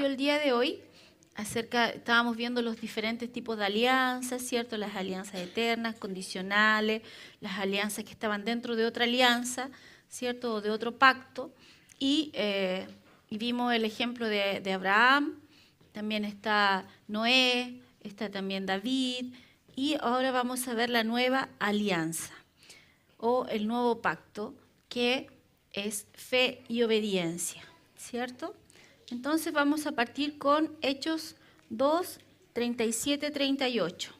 el día de hoy estábamos viendo los diferentes tipos de alianzas, ¿cierto? Las alianzas eternas, condicionales, las alianzas que estaban dentro de otra alianza, ¿cierto? O de otro pacto. Y vimos el ejemplo de Abraham, también está Noé, está también David, y ahora vamos a ver la nueva alianza o el nuevo pacto, que es fe y obediencia, ¿cierto? Entonces vamos a partir con Hechos 2, 37, 38.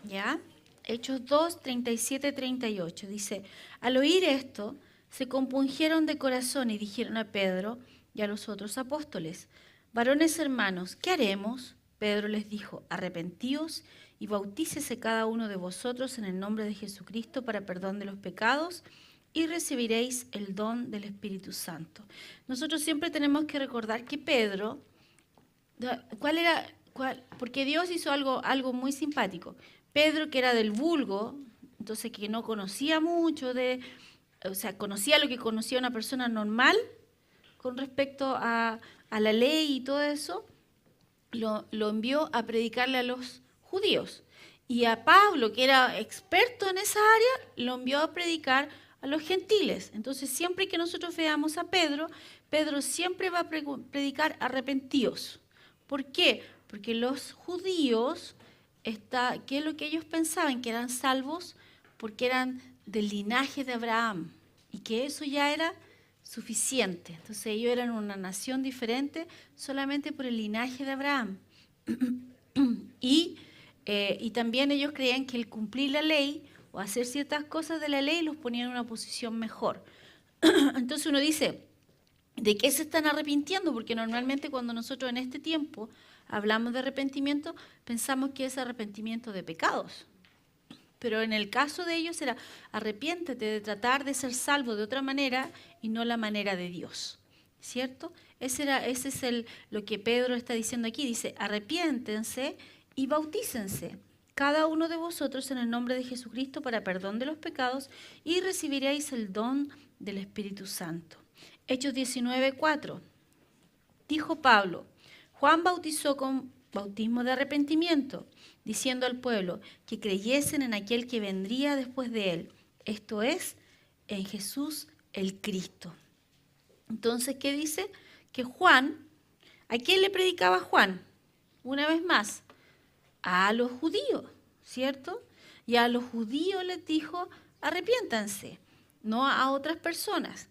¿Ya? Hechos 2, 37, 38. Dice, al oír esto, se compungieron de corazón y dijeron a Pedro y a los otros apóstoles, varones hermanos, ¿qué haremos? Pedro les dijo, arrepentíos y bautícese cada uno de vosotros en el nombre de Jesucristo para perdón de los pecados y recibiréis el don del Espíritu Santo. Nosotros siempre tenemos que recordar que Pedro, porque Dios hizo algo muy simpático. Pedro, que era del vulgo, entonces que no conocía mucho o sea, conocía lo que conocía una persona normal con respecto a la ley y todo eso, lo envió a predicarle a los judíos. Y a Pablo, que era experto en esa área, lo envió a predicar a los gentiles. Entonces, siempre que nosotros veamos a Pedro, Pedro siempre va a predicar arrepentidos. ¿Por qué? Porque los judíos, ¿qué es lo que ellos pensaban? Que eran salvos porque eran del linaje de Abraham y que eso ya era suficiente. Entonces ellos eran una nación diferente solamente por el linaje de Abraham. Y también ellos creían que el cumplir la ley o hacer ciertas cosas de la ley los ponía en una posición mejor. Entonces uno dice, ¿de qué se están arrepintiendo? Porque normalmente cuando nosotros en este tiempo hablamos de arrepentimiento, pensamos que es arrepentimiento de pecados. Pero en el caso de ellos era arrepiéntete de tratar de ser salvo de otra manera y no la manera de Dios, ¿cierto? Ese es lo que Pedro está diciendo aquí. Dice, arrepiéntense y bautícense cada uno de vosotros en el nombre de Jesucristo para perdón de los pecados y recibiréis el don del Espíritu Santo. Hechos 19:4. Dijo Pablo, Juan bautizó con bautismo de arrepentimiento, diciendo al pueblo que creyesen en aquel que vendría después de él, esto es, en Jesús el Cristo. Entonces, ¿qué dice? Que Juan, ¿a quién le predicaba Juan? Una vez más, a los judíos, ¿cierto? Y a los judíos les dijo, arrepiéntanse, no a otras personas.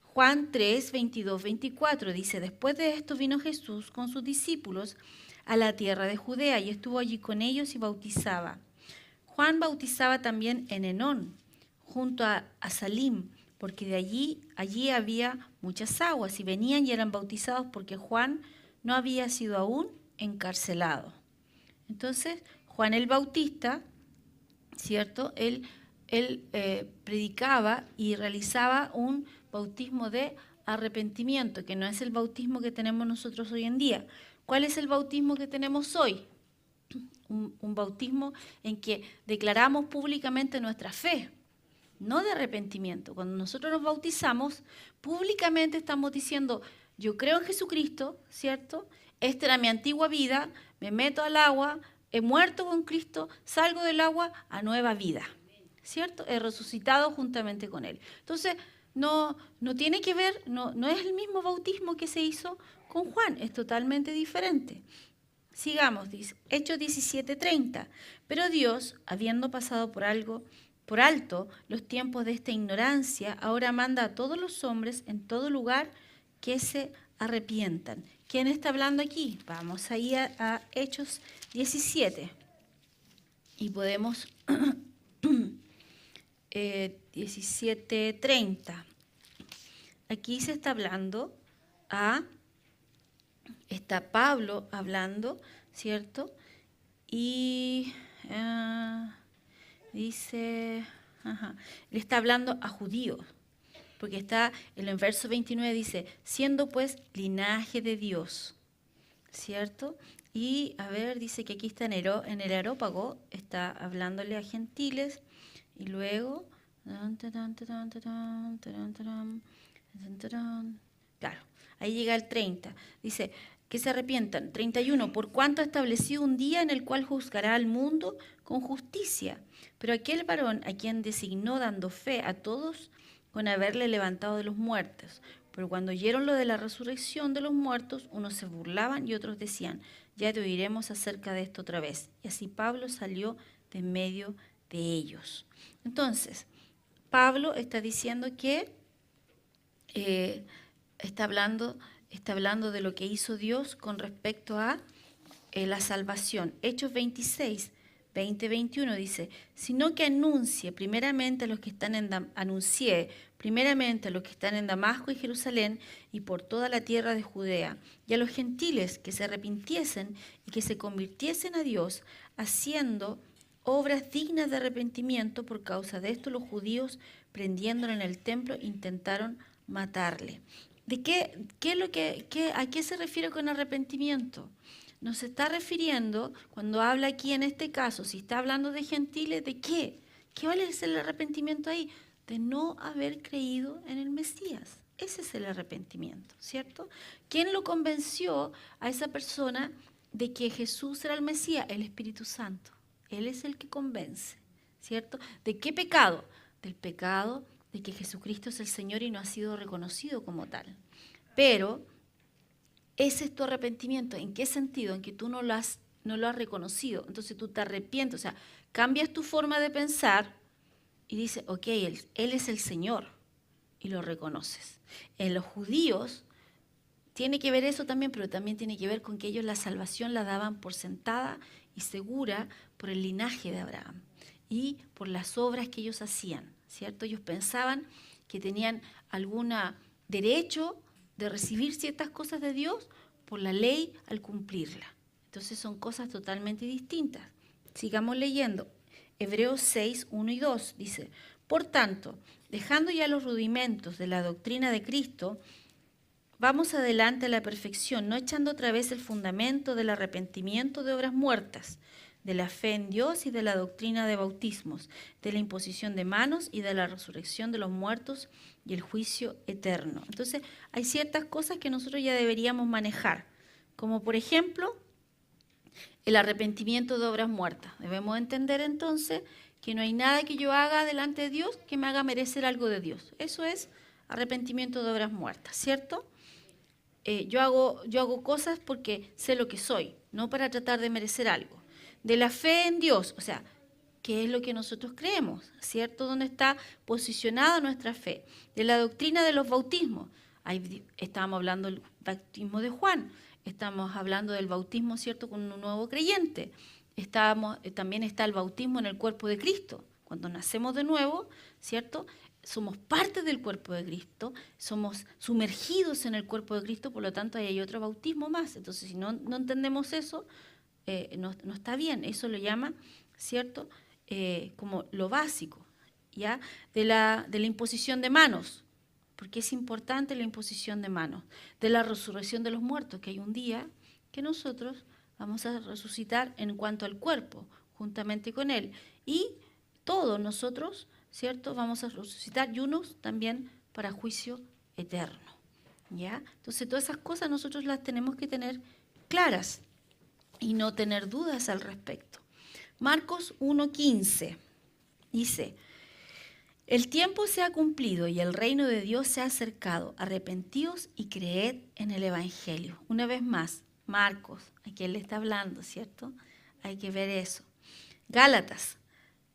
Juan 3, 22, 24 dice, después de esto vino Jesús con sus discípulos a la tierra de Judea y estuvo allí con ellos y bautizaba. Juan bautizaba también en Enón, junto a Salim, porque allí había muchas aguas y venían y eran bautizados porque Juan no había sido aún encarcelado. Entonces, Juan el Bautista, ¿cierto? Él predicaba y realizaba un bautismo de arrepentimiento, que no es el bautismo que tenemos nosotros hoy en día. ¿Cuál es el bautismo que tenemos hoy? Un bautismo en que declaramos públicamente nuestra fe, no de arrepentimiento. Cuando nosotros nos bautizamos, públicamente estamos diciendo, yo creo en Jesucristo, ¿cierto? Esta era mi antigua vida, me meto al agua, he muerto con Cristo, salgo del agua a nueva vida, ¿cierto? He resucitado juntamente con Él. Entonces, no tiene que ver, no es el mismo bautismo que se hizo con Juan, es totalmente diferente. Sigamos, dice, Hechos 17:30. Pero Dios, habiendo pasado por alto los tiempos de esta ignorancia, ahora manda a todos los hombres en todo lugar que se arrepientan. ¿Quién está hablando aquí? Vamos ahí a Hechos 17. Y podemos 17:30. Aquí se está hablando está Pablo hablando, ¿cierto? Y dice, le está hablando a judíos, porque está en el verso 29, dice, siendo pues linaje de Dios, ¿cierto? Y a ver, dice que aquí está en el Areópago, está hablándole a gentiles, y luego, claro, ahí llega el 30, dice, que se arrepientan. 31, por cuanto ha establecido un día en el cual juzgará al mundo con justicia. Pero aquel varón a quien designó dando fe a todos con haberle levantado de los muertos. Pero cuando oyeron lo de la resurrección de los muertos, unos se burlaban y otros decían, ya te oiremos acerca de esto otra vez. Y así Pablo salió de en medio de ellos. Entonces, Pablo está diciendo que está hablando de lo que hizo Dios con respecto a la salvación. Hechos 26, 20, 21 dice, sino que anuncié primeramente a los que están en Damasco y Jerusalén y por toda la tierra de Judea, y a los gentiles que se arrepintiesen y que se convirtiesen a Dios, haciendo obras dignas de arrepentimiento. Por causa de esto los judíos, prendiéndolo en el templo, intentaron matarle. ¿A qué se refiere con arrepentimiento? Nos está refiriendo, cuando habla aquí en este caso, si está hablando de gentiles, ¿de qué? ¿Qué vale el arrepentimiento ahí? De no haber creído en el Mesías. Ese es el arrepentimiento, ¿cierto? ¿Quién lo convenció a esa persona de que Jesús era el Mesías? El Espíritu Santo. Él es el que convence, ¿cierto? ¿De qué pecado? Del pecado de que Jesucristo es el Señor y no ha sido reconocido como tal. Pero ese es tu arrepentimiento. ¿En qué sentido? En que tú no lo has reconocido. Entonces tú te arrepientes, o sea, cambias tu forma de pensar y dices, ok, él es el Señor, y lo reconoces. En los judíos tiene que ver eso también, pero también tiene que ver con que ellos la salvación la daban por sentada y segura por el linaje de Abraham y por las obras que ellos hacían, ¿cierto? Ellos pensaban que tenían algún derecho de recibir ciertas cosas de Dios por la ley al cumplirla. Entonces son cosas totalmente distintas. Sigamos leyendo. Hebreos 6, 1 y 2 dice, por tanto, dejando ya los rudimentos de la doctrina de Cristo, vamos adelante a la perfección, no echando otra vez el fundamento del arrepentimiento de obras muertas, de la fe en Dios y de la doctrina de bautismos, de la imposición de manos y de la resurrección de los muertos y el juicio eterno. Entonces, hay ciertas cosas que nosotros ya deberíamos manejar, como por ejemplo, el arrepentimiento de obras muertas. Debemos entender entonces que no hay nada que yo haga delante de Dios que me haga merecer algo de Dios. Eso es arrepentimiento de obras muertas, ¿cierto? Yo hago cosas porque sé lo que soy, no para tratar de merecer algo. De la fe en Dios, o sea, ¿qué es lo que nosotros creemos? ¿Cierto? ¿Dónde está posicionada nuestra fe? De la doctrina de los bautismos. Ahí estábamos hablando del bautismo de Juan, estamos hablando del bautismo, ¿cierto?, con un nuevo creyente. También está el bautismo en el cuerpo de Cristo. Cuando nacemos de nuevo, ¿cierto?, somos parte del cuerpo de Cristo, somos sumergidos en el cuerpo de Cristo, por lo tanto ahí hay otro bautismo más. Entonces, si no entendemos eso, no está bien. Eso lo llama, ¿cierto?, como lo básico, ¿ya? De la imposición de manos, porque es importante la imposición de manos. De la resurrección de los muertos, que hay un día que nosotros vamos a resucitar en cuanto al cuerpo, juntamente con Él. Y todos nosotros, ¿cierto?, vamos a resucitar y unos también para juicio eterno, ¿ya? Entonces, todas esas cosas nosotros las tenemos que tener claras y no tener dudas al respecto. Marcos 1:15 dice, el tiempo se ha cumplido y el reino de Dios se ha acercado. Arrepentíos y creed en el Evangelio. Una vez más, Marcos, a quien le está hablando, ¿cierto? Hay que ver eso. Gálatas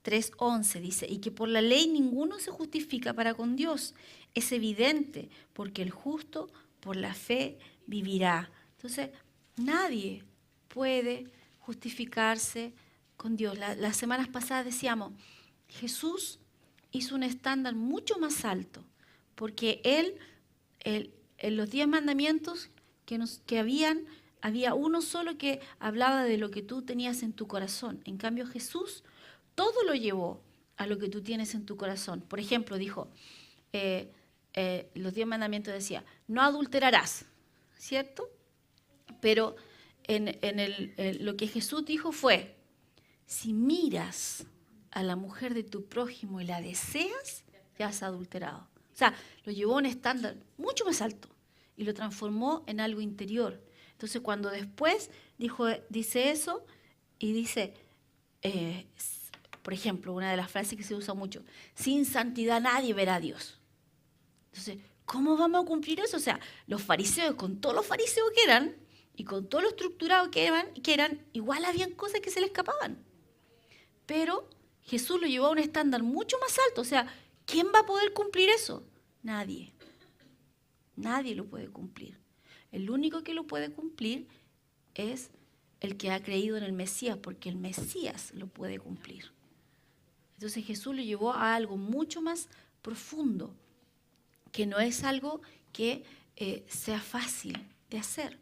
3:11 dice, y que por la ley ninguno se justifica para con Dios. Es evidente, porque el justo por la fe vivirá. Entonces, nadie puede justificarse con Dios. Las semanas pasadas decíamos, Jesús hizo un estándar mucho más alto, porque en los 10 mandamientos que había uno solo que hablaba de lo que tú tenías en tu corazón. En cambio, Jesús todo lo llevó a lo que tú tienes en tu corazón. Por ejemplo, dijo, los 10 mandamientos decía, no adulterarás, ¿cierto? Pero lo que Jesús dijo fue, si miras a la mujer de tu prójimo y la deseas, ya has adulterado. O sea, lo llevó a un estándar mucho más alto y lo transformó en algo interior. Entonces, cuando después dice eso y dice, por ejemplo, una de las frases que se usa mucho, sin santidad nadie verá a Dios. Entonces, ¿cómo vamos a cumplir eso? O sea, los fariseos, con todos los fariseos que eran, y con todo lo estructurado que eran, igual habían cosas que se le escapaban. Pero Jesús lo llevó a un estándar mucho más alto. O sea, ¿quién va a poder cumplir eso? Nadie. Nadie lo puede cumplir. El único que lo puede cumplir es el que ha creído en el Mesías, porque el Mesías lo puede cumplir. Entonces Jesús lo llevó a algo mucho más profundo, que no es algo que sea fácil de hacer.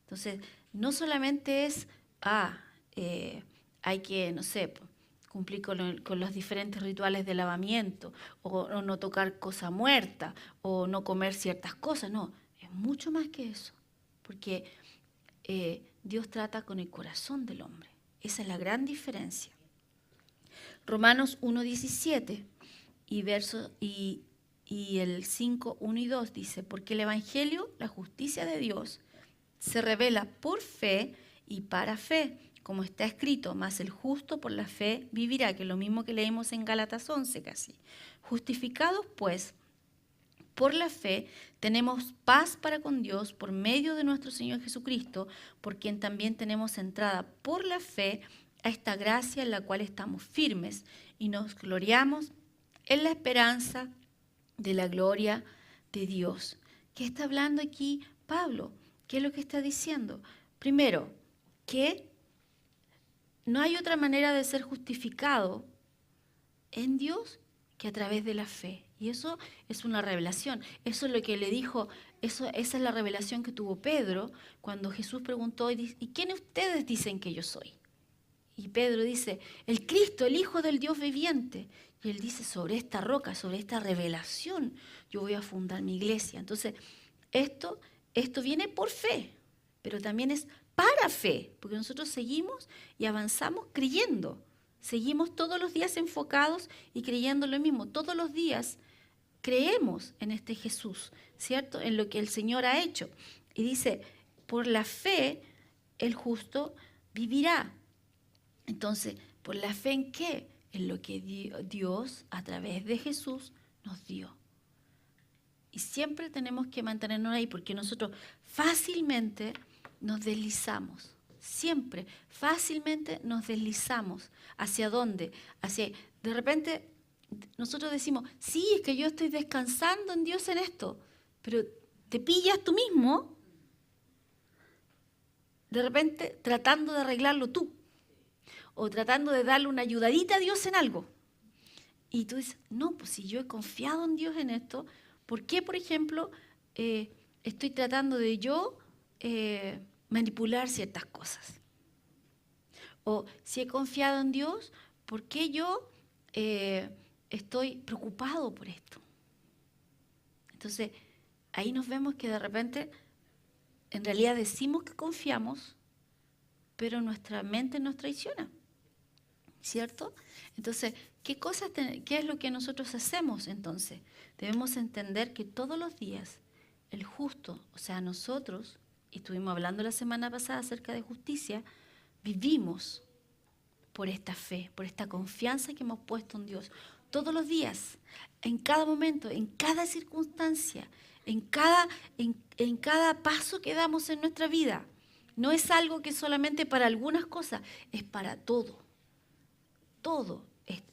Entonces, no solamente es, hay que, no sé, cumplir con los diferentes rituales de lavamiento, o no tocar cosa muerta, o no comer ciertas cosas, no, es mucho más que eso, porque Dios trata con el corazón del hombre. Esa es la gran diferencia. Romanos 1:17 y el 5, 1 y 2 dice, porque el Evangelio, la justicia de Dios, se revela por fe y para fe, como está escrito, mas el justo por la fe vivirá, que es lo mismo que leímos en Gálatas 11 casi. Justificados pues por la fe, tenemos paz para con Dios por medio de nuestro Señor Jesucristo, por quien también tenemos entrada por la fe a esta gracia en la cual estamos firmes y nos gloriamos en la esperanza de la gloria de Dios. ¿Qué está hablando aquí Pablo? ¿Qué es lo que está diciendo? Primero, que no hay otra manera de ser justificado en Dios que a través de la fe. Y eso es una revelación. Eso es lo que le dijo, esa es la revelación que tuvo Pedro cuando Jesús preguntó, ¿y quién ustedes dicen que yo soy? Y Pedro dice, el Cristo, el Hijo del Dios viviente. Y él dice, sobre esta roca, sobre esta revelación, yo voy a fundar mi iglesia. Entonces, esto viene por fe, pero también es para fe, porque nosotros seguimos y avanzamos creyendo. Seguimos todos los días enfocados y creyendo lo mismo. Todos los días creemos en este Jesús, ¿cierto? En lo que el Señor ha hecho. Y dice, por la fe el justo vivirá. Entonces, ¿por la fe en qué? En lo que Dios a través de Jesús nos dio. Y siempre tenemos que mantenernos ahí porque nosotros fácilmente nos deslizamos. Siempre, fácilmente nos deslizamos. ¿Hacia dónde? De repente, nosotros decimos, sí, es que yo estoy descansando en Dios en esto, pero te pillas tú mismo, de repente, tratando de arreglarlo tú, o tratando de darle una ayudadita a Dios en algo. Y tú dices, no, pues si yo he confiado en Dios en esto, ¿por qué, por ejemplo, estoy tratando de yo manipular ciertas cosas? O si he confiado en Dios, ¿por qué yo estoy preocupado por esto? Entonces, ahí nos vemos que de repente, en realidad decimos que confiamos, pero nuestra mente nos traiciona, ¿cierto? Entonces, ¿qué es lo que nosotros hacemos entonces? Debemos entender que todos los días el justo, o sea, nosotros, y estuvimos hablando la semana pasada acerca de justicia, vivimos por esta fe, por esta confianza que hemos puesto en Dios. Todos los días, en cada momento, en cada circunstancia, en cada paso que damos en nuestra vida. No es algo que solamente para algunas cosas, es para todo. Todo,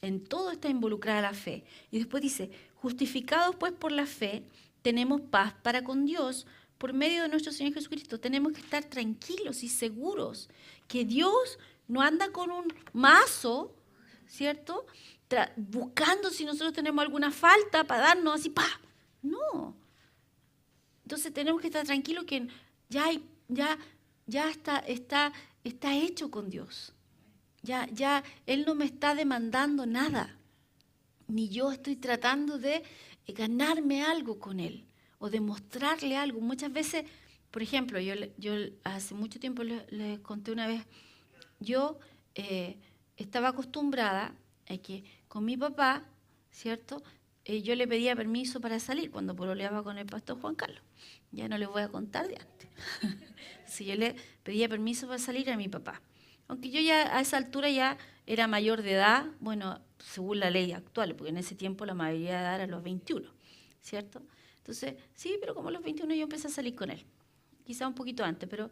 en todo está involucrada la fe. Y después dice, justificados pues por la fe, tenemos paz para con Dios por medio de nuestro Señor Jesucristo. Tenemos que estar tranquilos y seguros que Dios no anda con un mazo, ¿cierto? Buscando si nosotros tenemos alguna falta para darnos así, ¡pa! No. Entonces tenemos que estar tranquilos que ya está hecho con Dios. Ya Él no me está demandando nada, ni yo estoy tratando de ganarme algo con Él o demostrarle algo. Muchas veces, por ejemplo, yo hace mucho tiempo les conté una vez, yo estaba acostumbrada a que con mi papá, ¿cierto? yo le pedía permiso para salir cuando pololeaba con el pastor Juan Carlos. Ya no les voy a contar de antes. Si yo le pedía permiso para salir a mi papá. Aunque yo ya a esa altura ya era mayor de edad, bueno, según la ley actual, porque en ese tiempo la mayoría de edad era los 21, ¿cierto? Entonces, sí, pero como a los 21 yo empecé a salir con él. Quizá un poquito antes, pero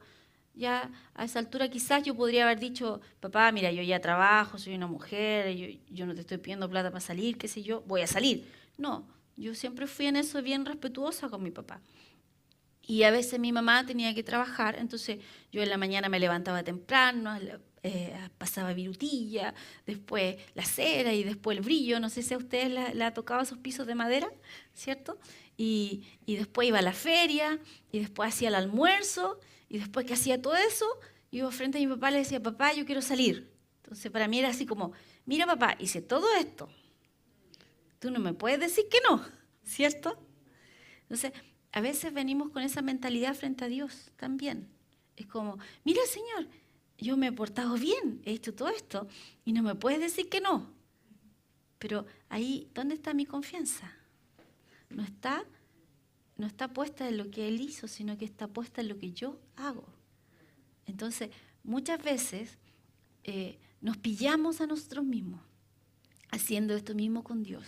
ya a esa altura quizás yo podría haber dicho, papá, mira, yo ya trabajo, soy una mujer, yo no te estoy pidiendo plata para salir, qué sé yo, voy a salir. No, yo siempre fui en eso bien respetuosa con mi papá. Y a veces mi mamá tenía que trabajar, entonces yo en la mañana me levantaba temprano, pasaba virutilla, después la cera y después el brillo. No sé si a ustedes le ha tocado esos pisos de madera, ¿cierto? Y después iba a la feria, y después hacía el almuerzo, y después que hacía todo eso, yo iba frente a mi papá y le decía, papá, yo quiero salir. Entonces para mí era así como, mira papá, hice todo esto, tú no me puedes decir que no, ¿cierto? Entonces, a veces venimos con esa mentalidad frente a Dios también. Es como, mira Señor, yo me he portado bien, he hecho todo esto y no me puedes decir que no. Pero ahí, ¿dónde está mi confianza? No está puesta en lo que Él hizo, sino que está puesta en lo que yo hago. Entonces, muchas veces nos pillamos a nosotros mismos haciendo esto mismo con Dios,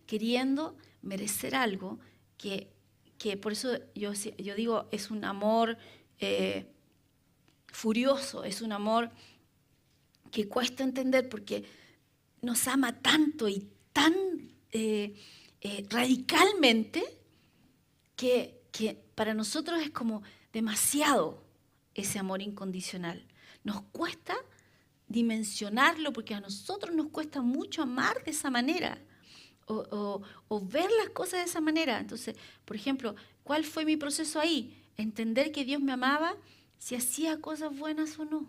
queriendo merecer algo que por eso yo digo, es un amor furioso, es un amor que cuesta entender porque nos ama tanto y tan radicalmente que para nosotros es como demasiado ese amor incondicional. Nos cuesta dimensionarlo porque a nosotros nos cuesta mucho amar de esa manera. O ver las cosas de esa manera. Entonces, por ejemplo, ¿cuál fue mi proceso ahí? Entender que Dios me amaba si hacía cosas buenas o no.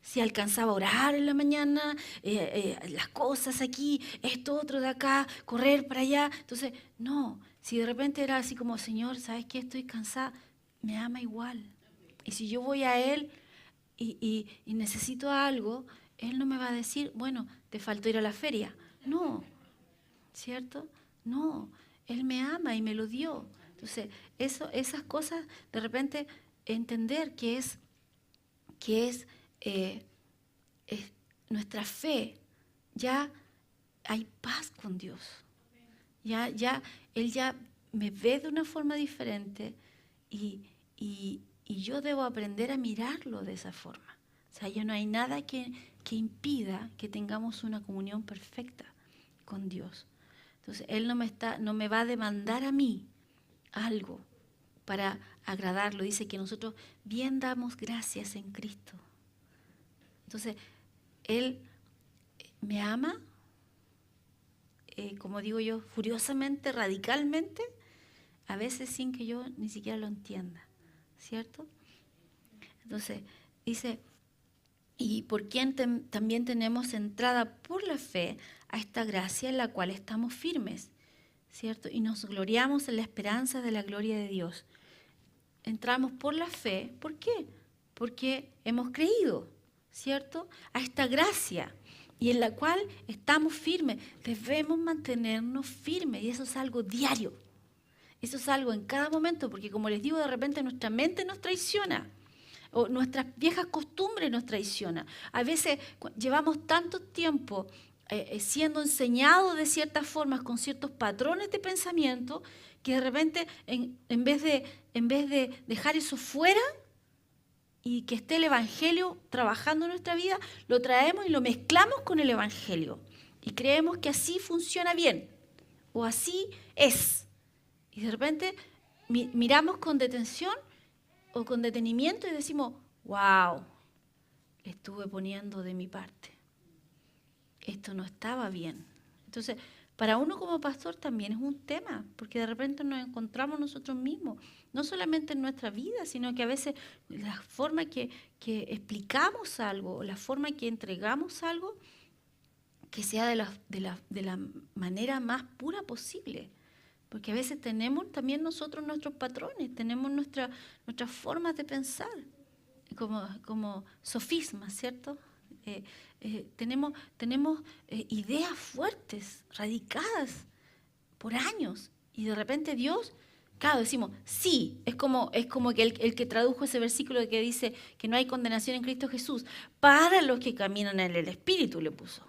Si alcanzaba a orar en la mañana, las cosas aquí, esto otro de acá, correr para allá. Entonces, no, si de repente era así como, Señor, ¿sabes qué? Estoy cansada, me ama igual. Y si yo voy a Él y necesito algo, Él no me va a decir, bueno, te faltó ir a la feria. No. ¿Cierto? No, Él me ama y me lo dio. Entonces, esas cosas, de repente, entender que es nuestra fe, ya hay paz con Dios. Él ya me ve de una forma diferente y yo debo aprender a mirarlo de esa forma. O sea, ya no hay nada que impida que tengamos una comunión perfecta con Dios. Entonces, Él no me va a demandar a mí algo para agradarlo. Dice que nosotros bien damos gracias en Cristo. Entonces, Él me ama, como digo yo, furiosamente, radicalmente, a veces sin que yo ni siquiera lo entienda, ¿cierto? Entonces, dice, y por quien también tenemos entrada por la fe a esta gracia en la cual estamos firmes, ¿cierto? Y nos gloriamos en la esperanza de la gloria de Dios. Entramos por la fe, ¿por qué? Porque hemos creído, ¿cierto? A esta gracia y en la cual estamos firmes. Debemos mantenernos firmes y eso es algo diario. Eso es algo en cada momento, porque como les digo, de repente nuestra mente nos traiciona. O nuestras viejas costumbres nos traicionan. A veces llevamos tanto tiempo siendo enseñados de ciertas formas, con ciertos patrones de pensamiento, que de repente en vez de dejar eso fuera y que esté el Evangelio trabajando en nuestra vida, lo traemos y lo mezclamos con el Evangelio. Y creemos que así funciona bien, o así es. Y de repente miramos con detención o con detenimiento y decimos, wow, estuve poniendo de mi parte. Esto no estaba bien. Entonces, para uno como pastor también es un tema, porque de repente nos encontramos nosotros mismos, no solamente en nuestra vida, sino que a veces la forma que explicamos algo, la forma que entregamos algo, que sea de la manera más pura posible. Porque a veces tenemos también nosotros nuestros patrones, tenemos nuestras formas de pensar, como sofismas, ¿cierto? Tenemos ideas fuertes, radicadas por años. Y de repente Dios, claro, decimos, sí, es como que el que tradujo ese versículo que dice que no hay condenación en Cristo Jesús, para los que caminan en el Espíritu le puso.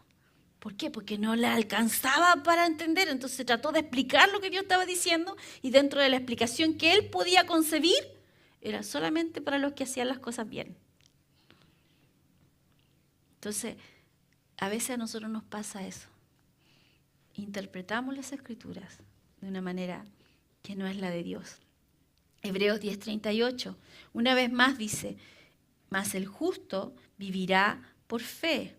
¿Por qué? Porque no le alcanzaba para entender, entonces trató de explicar lo que Dios estaba diciendo y dentro de la explicación que él podía concebir, era solamente para los que hacían las cosas bien. Entonces, a veces a nosotros nos pasa eso. Interpretamos las Escrituras de una manera que no es la de Dios. Hebreos 10:38, una vez más dice, mas el justo vivirá por fe.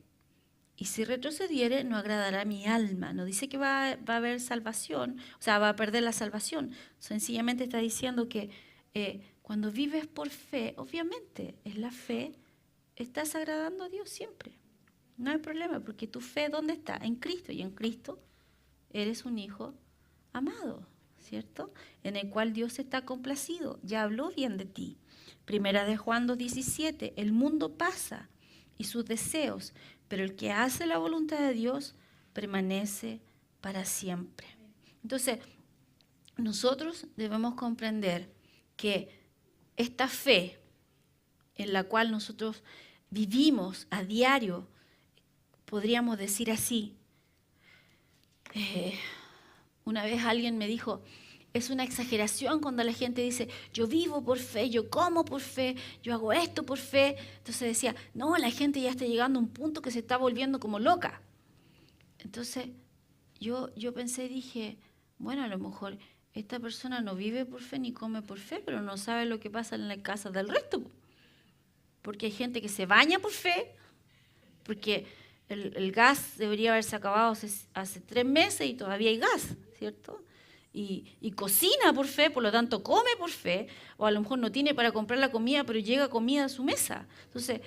Y si retrocediere, no agradará mi alma. No dice que va a haber salvación, o sea, va a perder la salvación. Sencillamente está diciendo que cuando vives por fe, obviamente, es la fe, estás agradando a Dios siempre. No hay problema, porque tu fe, ¿dónde está? En Cristo. Y en Cristo eres un hijo amado, ¿cierto? En el cual Dios está complacido. Ya habló bien de ti. Primera de Juan 2:17, el mundo pasa y sus deseos, pero el que hace la voluntad de Dios permanece para siempre. Entonces, nosotros debemos comprender que esta fe en la cual nosotros vivimos a diario, podríamos decir así. Una vez alguien me dijo, es una exageración cuando la gente dice, yo vivo por fe, yo como por fe, yo hago esto por fe. Entonces decía, no, la gente ya está llegando a un punto que se está volviendo como loca. Entonces yo pensé y dije, bueno, a lo mejor esta persona no vive por fe ni come por fe, pero no sabe lo que pasa en la casa del resto. Porque hay gente que se baña por fe, porque el gas debería haberse acabado hace 3 meses y todavía hay gas, ¿cierto? Y cocina por fe, por lo tanto come por fe, o a lo mejor no tiene para comprar la comida, pero llega comida a su mesa. Entonces,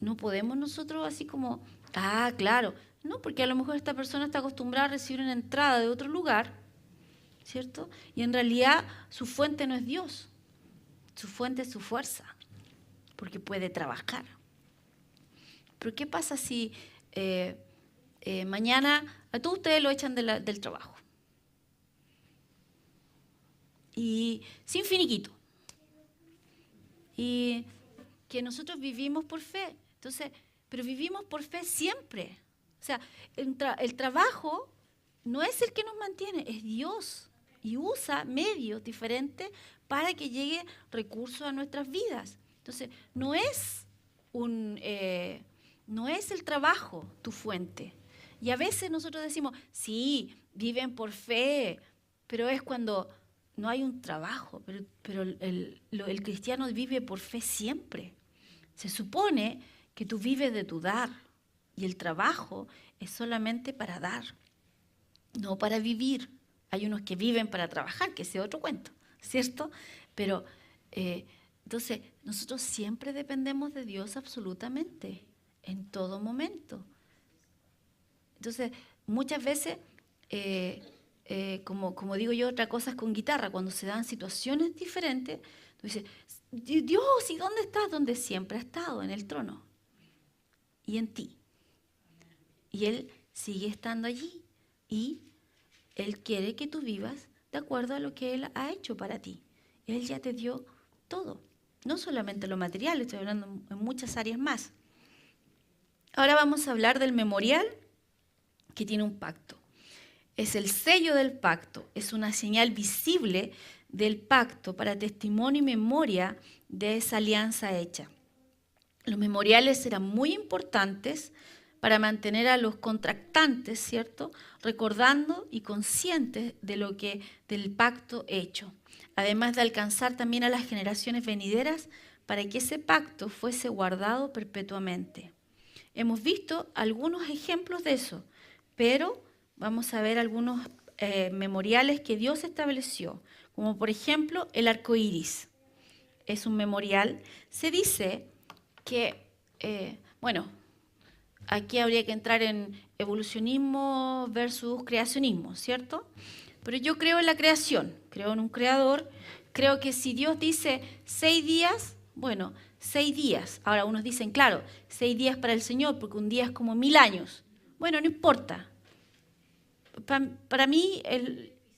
no podemos nosotros así como, claro, no, porque a lo mejor esta persona está acostumbrada a recibir una entrada de otro lugar, ¿cierto? Y en realidad su fuente no es Dios, su fuente es su fuerza, porque puede trabajar. Pero ¿qué pasa si mañana a todos ustedes lo echan del trabajo? Y sin finiquito. Y que nosotros vivimos por fe. Entonces, pero vivimos por fe siempre. O sea, el trabajo no es el que nos mantiene, es Dios. Y usa medios diferentes para que llegue recursos a nuestras vidas. Entonces, no es el trabajo tu fuente. Y a veces nosotros decimos, sí, viven por fe, pero es cuando no hay un trabajo, pero el cristiano vive por fe siempre. Se supone que tú vives de tu dar y el trabajo es solamente para dar, no para vivir. Hay unos que viven para trabajar, que ese es otro cuento, ¿cierto? Pero entonces nosotros siempre dependemos de Dios absolutamente, en todo momento. Entonces muchas veces... como digo yo, otra cosa es con guitarra, cuando se dan situaciones diferentes, tú dices, Dios, ¿y dónde estás? Donde siempre ha estado, en el trono y en ti. Y Él sigue estando allí y Él quiere que tú vivas de acuerdo a lo que Él ha hecho para ti. Él ya te dio todo, no solamente lo material, estoy hablando en muchas áreas más. Ahora vamos a hablar del memorial que tiene un pacto. Es el sello del pacto, es una señal visible del pacto para testimonio y memoria de esa alianza hecha. Los memoriales eran muy importantes para mantener a los contractantes, ¿cierto?, recordando y conscientes del pacto hecho, además de alcanzar también a las generaciones venideras para que ese pacto fuese guardado perpetuamente. Hemos visto algunos ejemplos de eso, pero vamos a ver algunos memoriales que Dios estableció, como por ejemplo el arco iris. Es un memorial. Se dice que, aquí habría que entrar en evolucionismo versus creacionismo, ¿cierto? Pero yo creo en la creación, creo en un creador, creo que si Dios dice 6 días, 6 días. Ahora unos dicen, claro, 6 días para el Señor, porque un día es como 1000 años. Bueno, no importa. para mí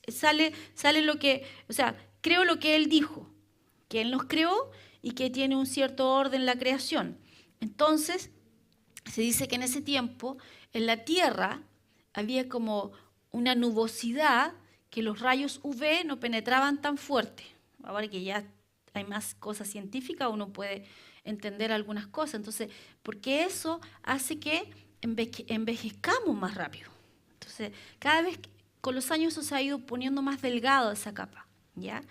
sale lo que, o sea, creo lo que él dijo, que él nos creó y que tiene un cierto orden en la creación. Entonces, se dice que en ese tiempo en la Tierra había como una nubosidad que los rayos UV no penetraban tan fuerte. Ahora que ya hay más cosas científicas, uno puede entender algunas cosas. Entonces, porque eso hace que envejezcamos más rápido. Entonces, cada vez con los años eso se ha ido poniendo más delgado esa capa, ¿ya?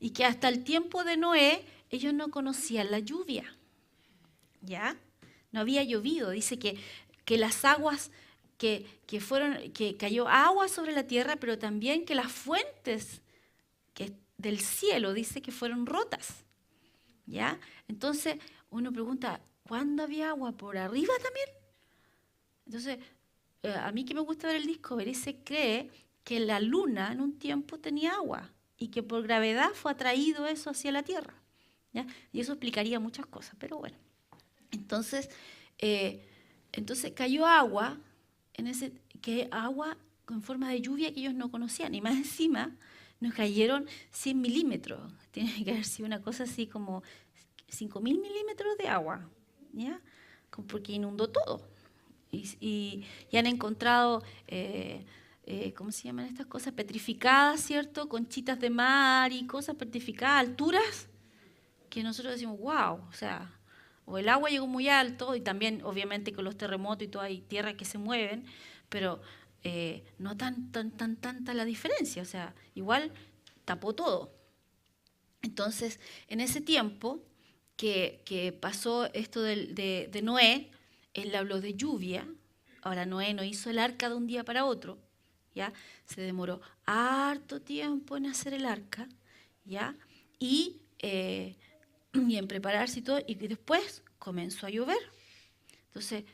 Y que hasta el tiempo de Noé ellos no conocían la lluvia, ¿ya? No había llovido. Dice que las aguas que cayó agua sobre la tierra, pero también que las fuentes del cielo, dice que fueron rotas, ¿ya? Entonces uno pregunta, ¿cuándo había agua? ¿Por arriba también? Entonces, a mí que me gusta ver el Discovery, se cree que la luna en un tiempo tenía agua y que por gravedad fue atraído eso hacia la tierra, ¿ya? Y eso explicaría muchas cosas, pero bueno. Entonces cayó agua, agua en forma de lluvia que ellos no conocían, y más encima nos cayeron 100 milímetros, tiene que haber sido una cosa así como 5.000 milímetros de agua, ¿ya? Porque inundó todo. Y han encontrado, ¿cómo se llaman estas cosas? Petrificadas, ¿cierto? Conchitas de mar y cosas petrificadas, alturas, que nosotros decimos, wow, o sea, o el agua llegó muy alto, y también obviamente con los terremotos y todo hay tierras que se mueven, pero no tanta la diferencia, o sea, igual tapó todo. Entonces, en ese tiempo que pasó esto de Noé, él habló de lluvia. Ahora, Noé no hizo el arca de un día para otro, ¿ya? Se demoró harto tiempo en hacer el arca, ¿ya? Y en prepararse y todo, y después comenzó a llover. Entonces,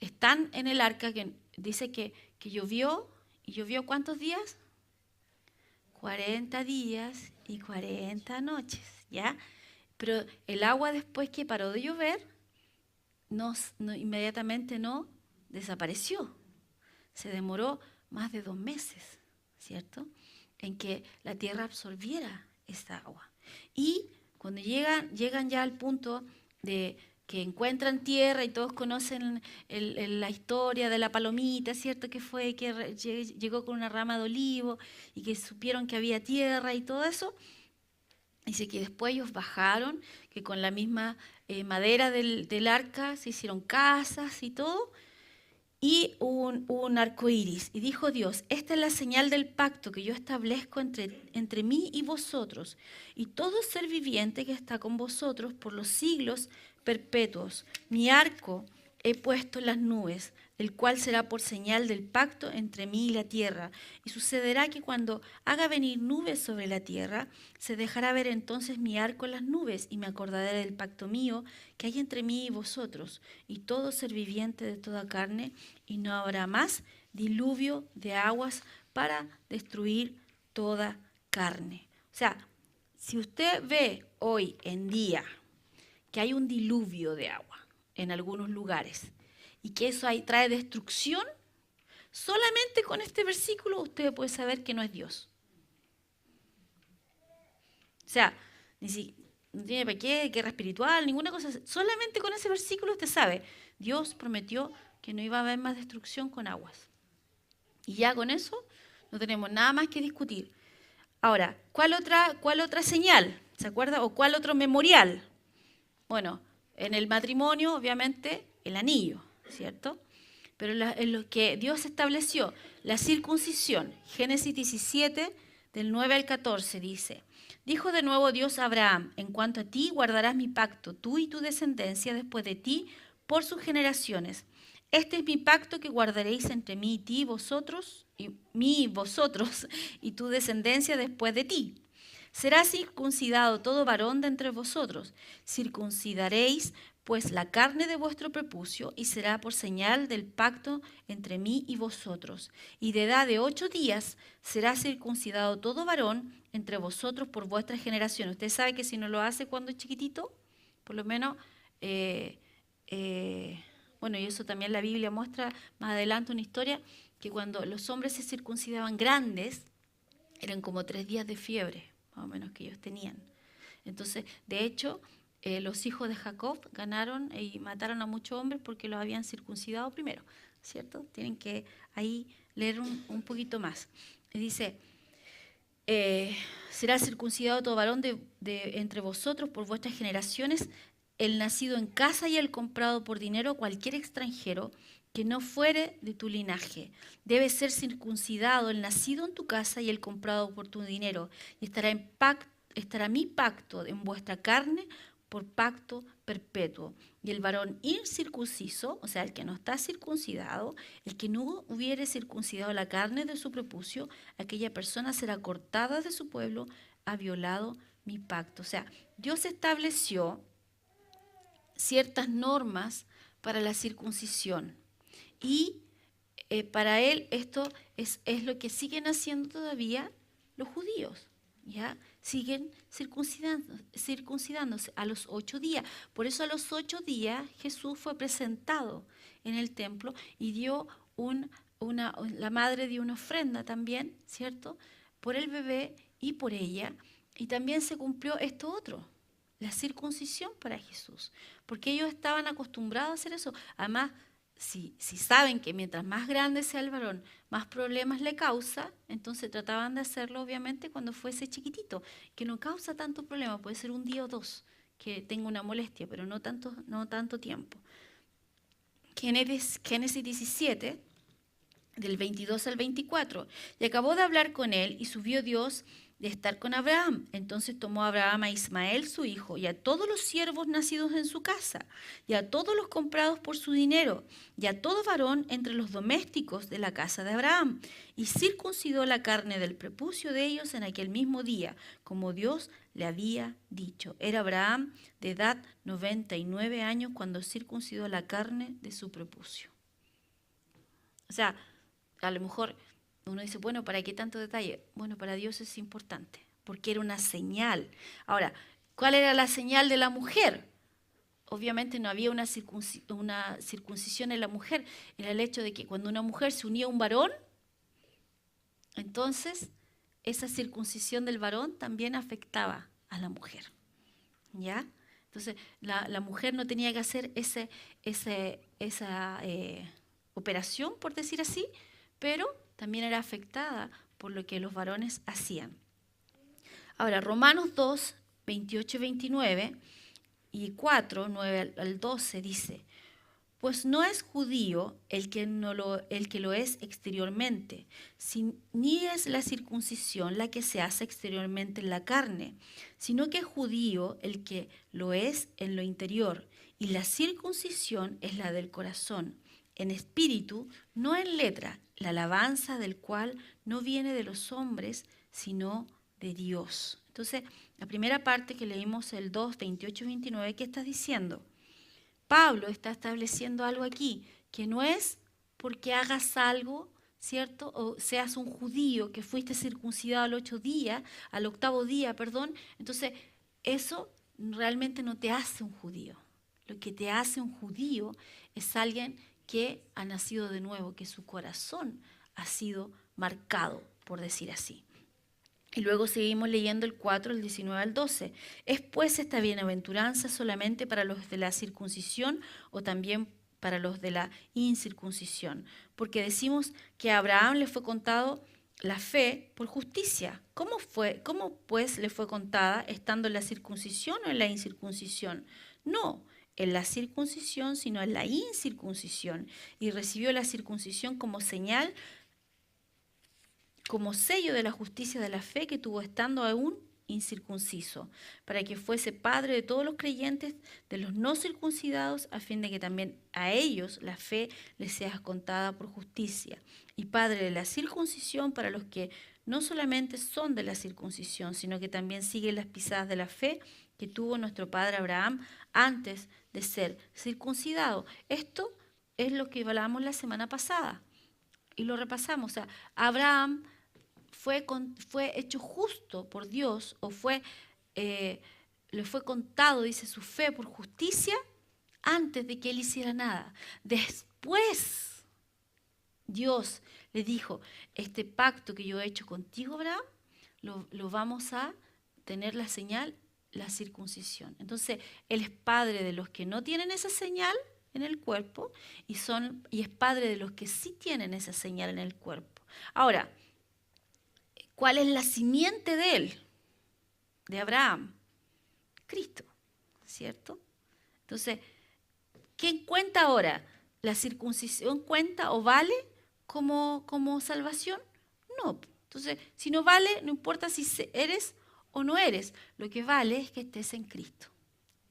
están en el arca que dice que llovió, y llovió ¿cuántos días? 40 días y 40 noches, ¿ya? Pero el agua después que paró de llover, inmediatamente no desapareció. Se demoró más de 2 meses, ¿cierto? En que la tierra absorbiera esta agua. Y cuando llegan ya al punto de que encuentran tierra, y todos conocen la historia de la palomita, ¿cierto? Que fue que llegó con una rama de olivo y que supieron que había tierra y todo eso. Dice que después ellos bajaron, que con la misma madera del arca se hicieron casas y todo, y hubo un arco iris. Y dijo Dios: esta es la señal del pacto que yo establezco entre mí y vosotros, y todo ser viviente que está con vosotros por los siglos perpetuos. Mi arco he puesto en las nubes, el cual será por señal del pacto entre mí y la tierra. Y sucederá que cuando haga venir nubes sobre la tierra, se dejará ver entonces mi arco en las nubes, y me acordaré del pacto mío que hay entre mí y vosotros, y todo ser viviente de toda carne, y no habrá más diluvio de aguas para destruir toda carne. O sea, si usted ve hoy en día que hay un diluvio de agua en algunos lugares y que eso ahí trae destrucción, solamente con este versículo usted puede saber que no es Dios. O sea, no tiene para qué, guerra espiritual, ninguna cosa. Solamente con ese versículo usted sabe, Dios prometió que no iba a haber más destrucción con aguas. Y ya con eso no tenemos nada más que discutir. Ahora, ¿cuál otra señal? ¿Se acuerda? ¿O cuál otro memorial? Bueno, en el matrimonio, obviamente, el anillo, ¿cierto? Pero en lo que Dios estableció, la circuncisión, Génesis 17, del 9 al 14, dice: dijo de nuevo Dios a Abraham: en cuanto a ti guardarás mi pacto, tú y tu descendencia después de ti, por sus generaciones. Este es mi pacto que guardaréis entre mí y ti, vosotros, y tu descendencia después de ti. Será circuncidado todo varón de entre vosotros. Circuncidaréis pues la carne de vuestro prepucio, y será por señal del pacto entre mí y vosotros. Y de edad de 8 días será circuncidado todo varón entre vosotros por vuestra generación. Usted sabe que si no lo hace cuando es chiquitito, por lo menos, bueno, y eso también la Biblia muestra más adelante una historia, que cuando los hombres se circuncidaban grandes, eran como 3 días de fiebre, más o menos, que ellos tenían. Entonces, de hecho, los hijos de Jacob ganaron y mataron a muchos hombres porque los habían circuncidado primero, ¿cierto? Tienen que ahí leer un poquito más. Y dice, será circuncidado todo varón de entre vosotros por vuestras generaciones, el nacido en casa y el comprado por dinero, cualquier extranjero que no fuere de tu linaje. Debe ser circuncidado el nacido en tu casa y el comprado por tu dinero, y estará mi pacto en vuestra carne por pacto perpetuo. Y el varón incircunciso, o sea, el que no está circuncidado, el que no hubiere circuncidado la carne de su prepucio, aquella persona será cortada de su pueblo, ha violado mi pacto. O sea, Dios estableció ciertas normas para la circuncisión. Y para él esto es lo que siguen haciendo todavía los judíos. ¿Ya? Siguen circuncidándose a los 8 días. Por eso a los 8 días Jesús fue presentado en el templo y dio la madre dio una ofrenda también, ¿cierto? Por el bebé y por ella. Y también se cumplió esto otro, la circuncisión para Jesús. Porque ellos estaban acostumbrados a hacer eso. Además, si saben que mientras más grande sea el varón, más problemas le causa, entonces trataban de hacerlo obviamente cuando fuese chiquitito, que no causa tanto problema, puede ser un día o dos que tenga una molestia, pero no tanto tiempo. Génesis 17, del 22 al 24, y acabó de hablar con él y subió Dios de estar con Abraham. Entonces tomó Abraham a Ismael su hijo y a todos los siervos nacidos en su casa y a todos los comprados por su dinero y a todo varón entre los domésticos de la casa de Abraham, y circuncidó la carne del prepucio de ellos en aquel mismo día, como Dios le había dicho. Era Abraham de edad 99 años cuando circuncidó la carne de su prepucio. O sea, a lo mejor uno dice, bueno, ¿para qué tanto detalle? Bueno, para Dios es importante, porque era una señal. Ahora, ¿cuál era la señal de la mujer? Obviamente no había una circuncisión en la mujer. Era el hecho de que cuando una mujer se unía a un varón, entonces esa circuncisión del varón también afectaba a la mujer. ¿Ya? Entonces, la mujer no tenía que hacer esa operación, por decir así, pero también era afectada por lo que los varones hacían. Ahora, Romanos 2, 28 y 29 y 4, 9 al 12 dice, pues no es judío el que lo es exteriormente, ni es la circuncisión la que se hace exteriormente en la carne, sino que es judío el que lo es en lo interior, y la circuncisión es la del corazón, en espíritu, no en letra, la alabanza del cual no viene de los hombres, sino de Dios. Entonces, la primera parte que leímos, el 2, 28 y 29, ¿qué está diciendo? Pablo está estableciendo algo aquí, que no es porque hagas algo, ¿cierto? O seas un judío que fuiste circuncidado al 8º día, perdón. Entonces, eso realmente no te hace un judío. Lo que te hace un judío es alguien que ha nacido de nuevo, que su corazón ha sido marcado, por decir así. Y luego seguimos leyendo el 4, el 19 al 12. ¿Es pues esta bienaventuranza solamente para los de la circuncisión o también para los de la incircuncisión? Porque decimos que a Abraham le fue contado la fe por justicia. ¿Cómo pues le fue contada estando en la circuncisión o en la incircuncisión? No, en la circuncisión, sino en la incircuncisión. Y recibió la circuncisión como señal, como sello de la justicia de la fe que tuvo estando aún incircunciso, para que fuese padre de todos los creyentes, de los no circuncidados, a fin de que también a ellos la fe les sea contada por justicia, y padre de la circuncisión para los que no solamente son de la circuncisión, sino que también siguen las pisadas de la fe que tuvo nuestro padre Abraham antes de ser circuncidado. Esto es lo que hablamos la semana pasada y lo repasamos. O sea, Abraham fue hecho justo por Dios, o le fue contado, dice, su fe por justicia antes de que él hiciera nada. Después Dios le dijo, este pacto que yo he hecho contigo, Abraham, lo vamos a tener la señal, la circuncisión. Entonces, Él es padre de los que no tienen esa señal en el cuerpo y es padre de los que sí tienen esa señal en el cuerpo. Ahora, ¿cuál es la simiente de Él, de Abraham? Cristo, ¿cierto? Entonces, ¿quién cuenta ahora? ¿La circuncisión cuenta o vale como salvación? No. Entonces, si no vale, no importa si eres o no eres. Lo que vale es que estés en Cristo.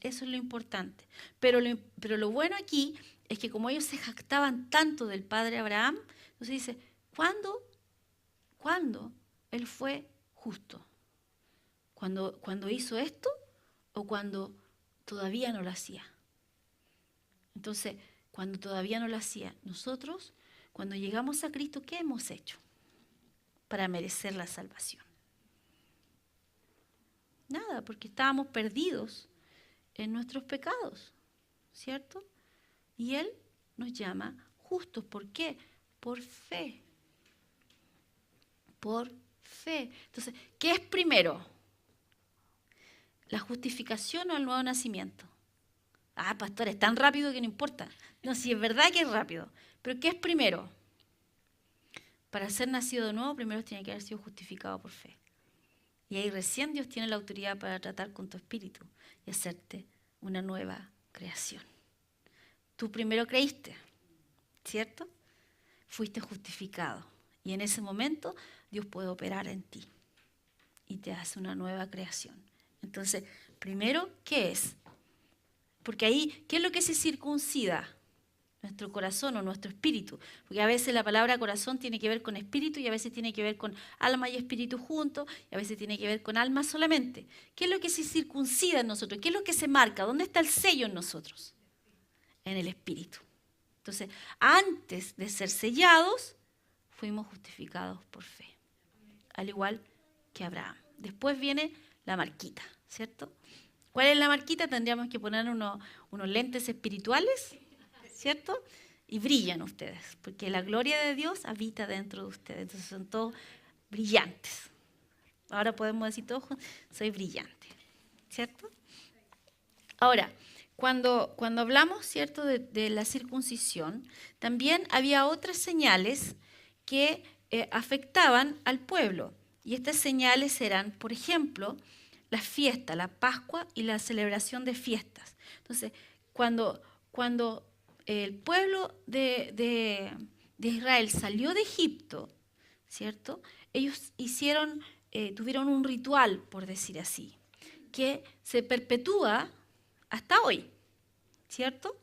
Eso es lo importante. Pero lo bueno aquí es que como ellos se jactaban tanto del padre Abraham, entonces dice, ¿cuándo él fue justo? ¿Cuando hizo esto o cuando todavía no lo hacía? Entonces, cuando todavía no lo hacía, nosotros, cuando llegamos a Cristo, ¿qué hemos hecho para merecer la salvación? Nada, porque estábamos perdidos en nuestros pecados, ¿cierto? Y Él nos llama justos. ¿Por qué? Por fe. Por fe. Entonces, ¿qué es primero? ¿La justificación o el nuevo nacimiento? Ah, pastor, es tan rápido que no importa. No, sí, es verdad que es rápido. Pero ¿qué es primero? Para ser nacido de nuevo, primero tiene que haber sido justificado por fe. Y ahí recién Dios tiene la autoridad para tratar con tu espíritu y hacerte una nueva creación. Tú primero creíste, ¿cierto? Fuiste justificado. Y en ese momento Dios puede operar en ti y te hace una nueva creación. Entonces, primero, ¿qué es? Porque ahí, ¿qué es lo que se circuncida? Nuestro corazón o nuestro espíritu. Porque a veces la palabra corazón tiene que ver con espíritu y a veces tiene que ver con alma y espíritu juntos y a veces tiene que ver con alma solamente. ¿Qué es lo que se circuncida en nosotros? ¿Qué es lo que se marca? ¿Dónde está el sello en nosotros? En el espíritu. Entonces, antes de ser sellados, fuimos justificados por fe. Al igual que Abraham. Después viene la marquita, ¿cierto? ¿Cuál es la marquita? Tendríamos que poner unos lentes espirituales, ¿cierto? Y brillan ustedes, porque la gloria de Dios habita dentro de ustedes. Entonces son todos brillantes. Ahora podemos decir todos, soy brillante, ¿cierto? Ahora, cuando hablamos, ¿cierto?, de la circuncisión, también había otras señales que afectaban al pueblo. Y estas señales eran, por ejemplo, la fiesta, la Pascua y la celebración de fiestas. Entonces, cuando el pueblo de Israel salió de Egipto, ¿cierto? Ellos tuvieron un ritual, por decir así, que se perpetúa hasta hoy, ¿cierto?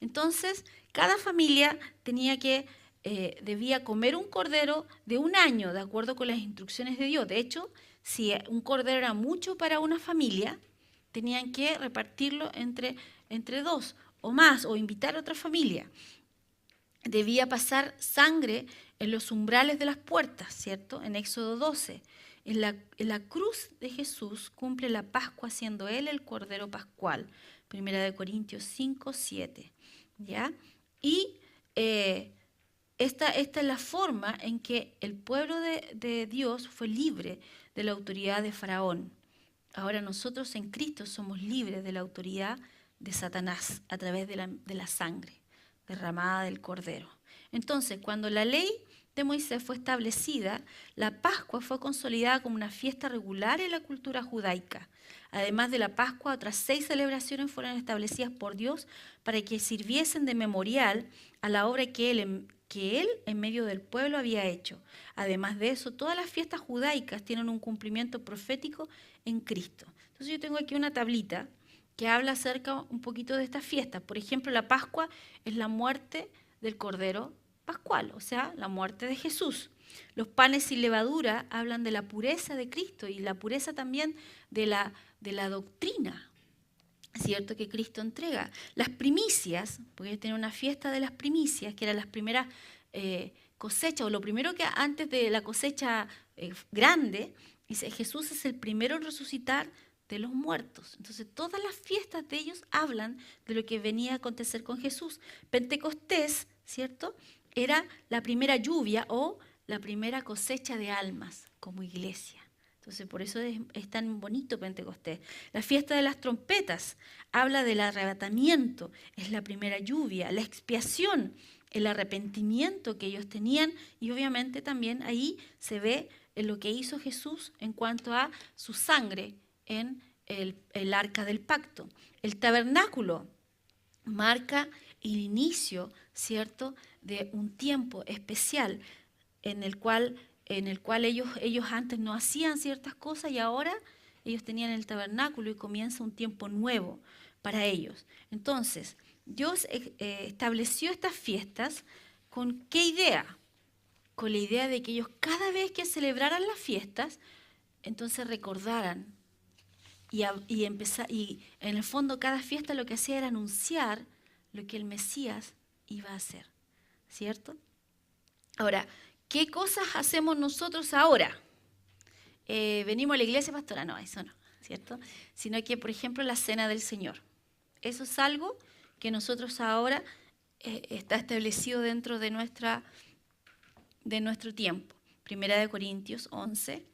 Entonces, cada familia debía comer un cordero de un año, de acuerdo con las instrucciones de Dios. De hecho, si un cordero era mucho para una familia, tenían que repartirlo entre dos o más, o invitar a otra familia. Debía pasar sangre en los umbrales de las puertas, ¿cierto? En Éxodo 12. En la cruz de Jesús cumple la Pascua, siendo Él el Cordero Pascual. 1 Corintios 5, 7. ¿Ya? Y esta es la forma en que el pueblo de Dios fue libre de la autoridad de Faraón. Ahora nosotros en Cristo somos libres de la autoridad de Satanás a través de la sangre derramada del Cordero. Entonces, cuando la ley de Moisés fue establecida, la Pascua fue consolidada como una fiesta regular en la cultura judaica. Además de la Pascua, otras 6 celebraciones fueron establecidas por Dios para que sirviesen de memorial a la obra que Él en medio del pueblo había hecho. Además de eso, todas las fiestas judaicas tienen un cumplimiento profético en Cristo. Entonces yo tengo aquí una tablita que habla acerca un poquito de estas fiestas. Por ejemplo, la Pascua es la muerte del Cordero Pascual, o sea, la muerte de Jesús. Los panes sin levadura hablan de la pureza de Cristo y la pureza también de la doctrina, ¿cierto?, que Cristo entrega. Las primicias, porque tiene una fiesta de las primicias, que eran las primeras cosechas, o lo primero que antes de la cosecha grande, dice, Jesús es el primero en resucitar de los muertos. Entonces, todas las fiestas de ellos hablan de lo que venía a acontecer con Jesús. Pentecostés, ¿cierto?, era la primera lluvia o la primera cosecha de almas como iglesia. Entonces, por eso es tan bonito Pentecostés. La fiesta de las trompetas habla del arrebatamiento, es la primera lluvia, la expiación, el arrepentimiento que ellos tenían, y obviamente también ahí se ve en lo que hizo Jesús en cuanto a su sangre en el arca del pacto. El tabernáculo marca el inicio, ¿cierto?, de un tiempo especial en el cual ellos antes no hacían ciertas cosas y ahora ellos tenían el tabernáculo y comienza un tiempo nuevo para ellos. Entonces, Dios estableció estas fiestas ¿con qué idea? Con la idea de que ellos cada vez que celebraran las fiestas, entonces recordaran y en el fondo cada fiesta lo que hacía era anunciar lo que el Mesías iba a hacer, ¿cierto? Ahora, ¿qué cosas hacemos nosotros ahora? ¿Venimos a la iglesia, pastora? No, eso no, ¿cierto? Sino que, por ejemplo, la cena del Señor. Eso es algo que nosotros ahora está establecido dentro de nuestro tiempo. Primera de Corintios 11,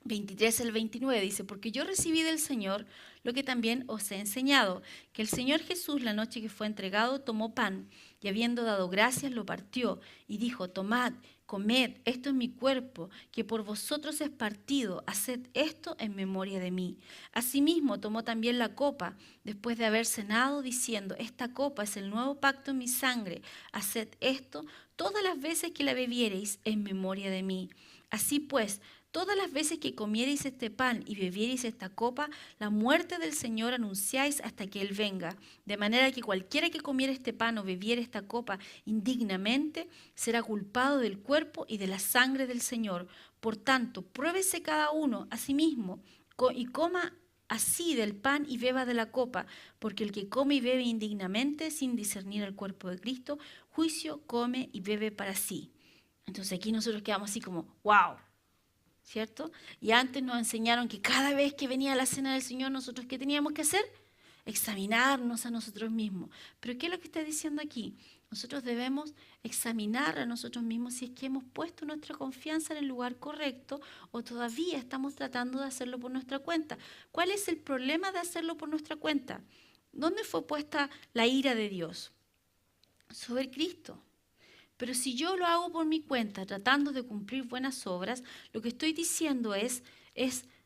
23 al 29 dice, porque yo recibí del Señor lo que también os he enseñado, que el Señor Jesús la noche que fue entregado tomó pan y habiendo dado gracias lo partió y dijo, tomad, comed, esto es mi cuerpo, que por vosotros es partido, haced esto en memoria de mí. Asimismo tomó también la copa después de haber cenado diciendo, esta copa es el nuevo pacto en mi sangre, haced esto todas las veces que la bebiereis en memoria de mí. Así pues, todas las veces que comiereis este pan y bebiereis esta copa, la muerte del Señor anunciáis hasta que Él venga. De manera que cualquiera que comiera este pan o bebiera esta copa indignamente, será culpado del cuerpo y de la sangre del Señor. Por tanto, pruébese cada uno a sí mismo y coma así del pan y beba de la copa, porque el que come y bebe indignamente, sin discernir el cuerpo de Cristo, juicio come y bebe para sí. Entonces aquí nosotros quedamos así como, wow, ¿cierto? Y antes nos enseñaron que cada vez que venía la cena del Señor, nosotros ¿qué teníamos que hacer? Examinarnos a nosotros mismos. Pero ¿qué es lo que está diciendo aquí? Nosotros debemos examinar a nosotros mismos si es que hemos puesto nuestra confianza en el lugar correcto o todavía estamos tratando de hacerlo por nuestra cuenta. ¿Cuál es el problema de hacerlo por nuestra cuenta? ¿Dónde fue puesta la ira de Dios? Sobre Cristo. Pero si yo lo hago por mi cuenta, tratando de cumplir buenas obras, lo que estoy diciendo es